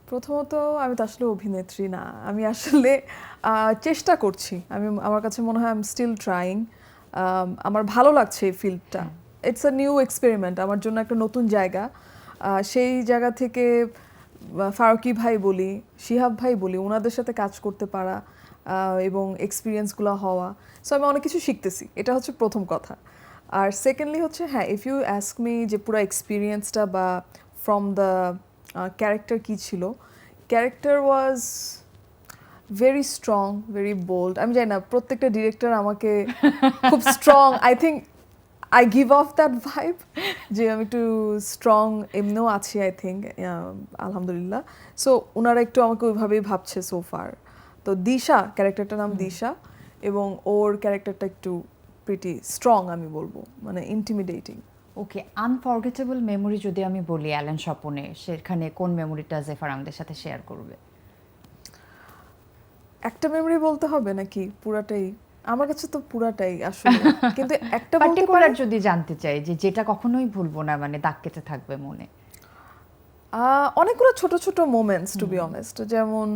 প্রথমত আমি তো আসলে অভিনেত্রী না, আমি আসলে চেষ্টা করছি। আমার কাছে মনে হয় আই এম স্টিল ট্রাইং। আমার ভালো লাগছে এই ফিল্ডটা, ইটস আ নিউ এক্সপেরিমেন্ট আমার জন্য, একটা নতুন জায়গা। সেই জায়গা থেকে ফারুকি ভাই বলি, শিহাব ভাই বলি, ওনাদের সাথে কাজ করতে পারা এবং এক্সপিরিয়েন্সগুলো হওয়া, সো আমি অনেক কিছু শিখতেছি, এটা হচ্ছে প্রথম কথা। আর সেকেন্ডলি হচ্ছে হ্যাঁ, ইফ ইউ অ্যাস্ক মি যে পুরো এক্সপিরিয়েন্সটা বা ফ্রম দ্য ক্যারেক্টার কী ছিল, character was very strong, very bold. আমি জানি না, প্রত্যেকটা ডিরেক্টর আমাকে খুব strong, I think I give off that vibe যে আমি একটু স্ট্রং এমনিও আছি, আই থিঙ্ক, আলহামদুলিল্লাহ। সো ওনারা একটু আমাকে ওইভাবেই ভাবছে সোফার। তো দিশা, ক্যারেক্টারটার নাম দিশা, এবং ওর ক্যারেক্টারটা একটু প্রিটি স্ট্রং আমি বলবো, মানে ইন্টিমিডেটিং। ওকে, আনফরগেটেবল মেমোরি যদি আমি বলি অ্যালেন স্বপনে, সেখানে কোন মেমোরিটা জেফার আমাদের সাথে শেয়ার করবে? একটা মেমরি বলতে হবে নাকি পুরাটাই? আমার কাছে তো পুরাটাই আসলে, কিন্তু একটা বলতে পার্টিকুলার যদি জানতে চাই যে যেটা কখনোই ভুলবো না, মানে দাগ কেটে থাকবে মনে। অনেকগুলো ছোট ছোট মোমেন্টস, টু বি অনেস্ট। যেমন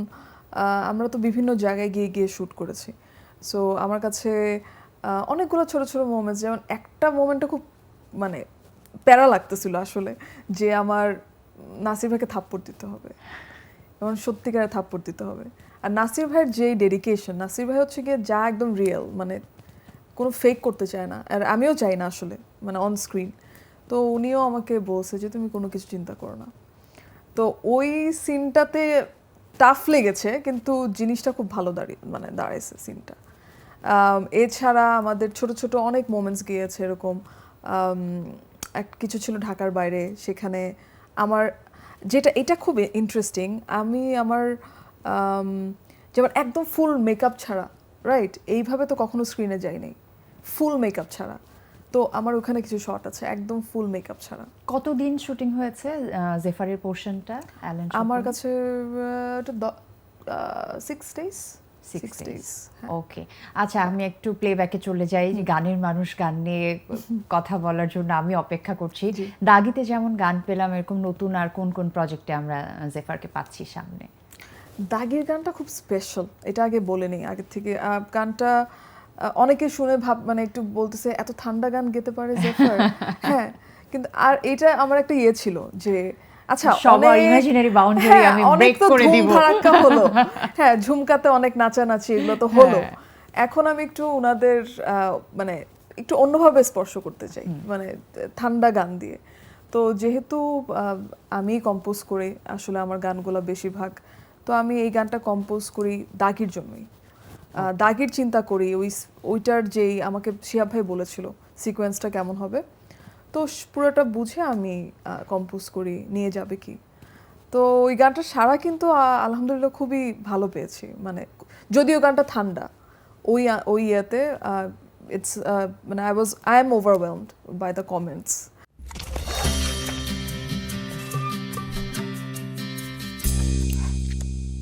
আমরা তো বিভিন্ন জায়গায় গিয়ে গিয়ে শ্যুট করেছি, সো আমার কাছে অনেকগুলো ছোট ছোট মোমেন্টস, যেমন একটা মোমেন্টে খুব মানে প্যারা লাগতেছিল আসলে, যে আমার নাসির ভাইকে থাপ্পড় দিতে হবে, এবং সত্যিকারের থাপ্পড় দিতে হবে। আর নাসির ভাইয়ের যে ডেডিকেশন, নাসির ভাই হচ্ছে গিয়ে যা একদম রিয়েল, মানে কোনো ফেক করতে চায় না, আর আমিও চাই না আসলে, মানে অন স্ক্রিন। তো উনিও আমাকে বলছে যে তুমি কোনো কিছু চিন্তা করো না। তো ওই সিনটাতে টাফ লেগেছে, কিন্তু জিনিসটা খুব ভালো দাঁড়াইছে সিনটা। এছাড়া আমাদের ছোট ছোট অনেক মোমেন্টস গিয়েছে এরকম। কিছু ছিল ঢাকার বাইরে, সেখানে আমার এটা খুব ইন্টারেস্টিং, আমি আমার যেমন একদম ফুল মেকআপ ছাড়া, রাইট, এইভাবে তো কখনো স্ক্রিনে যাই নাই ফুল মেকআপ ছাড়া। তো আমার ওখানে কিছু শট আছে একদম ফুল মেকআপ ছাড়া। কতদিন শুটিং হয়েছে জেফারের পোর্শনটা অ্যালেন? আমার কাছে 6 days। 6 days। ওকে, আচ্ছা আমি একটু প্লেব্যাকে চলে যাই। যে গানের মানুষ, গান নিয়ে কথা বলার জন্য আমি অপেক্ষা করছি। দাগিতে যেমন গান পেলাম, এরকম নতুন আর কোন কোন প্রজেক্টে আমরা জেফারকে পাচ্ছি সামনে? দাগের গানটা খুব স্পেশাল, এটা আগে বলে নেই আগে থেকে। গানটা অনেকে শুনে মানে একটু বলতেছে এত ঠান্ডা গান গেতে পারে জেফার। হ্যাঁ, কিন্তু আর এটা আমার একটা ইয়ে ছিল যে আচ্ছা সবার ইমাজিনারি বাউন্ডারি আমি ব্রেক করে দিব। ধাক্কা হলো, হ্যাঁ, ঝুমকাতে অনেক নাচানাচি, এগুলো তো হলো। এখন আমি একটু ওনাদের মানে একটু অন্যভাবে স্পর্শ করতে চাই, মানে ঠান্ডা গান দিয়ে। তো যেহেতু আমি কম্পোজ করি আসলে আমার গানগুলো বেশিরভাগ, তো আমি এই গানটা কম্পোজ করি দাগির জন্যই। দাগির চিন্তা করি, ওইটার যেই আমাকে শিহাব ভাই বলেছিল সিকোয়েন্সটা কেমন হবে, তো পুরোটা বুঝে আমি কম্পোজ করি নিয়ে যাবে কি। তো ওই গানটা সারা কিন্তু আলহামদুলিল্লাহ খুবই ভালো পেয়েছি, মানে যদিও গানটা ঠান্ডা, ওই ইয়েতে ইটস মানে I am overwhelmed by the comments.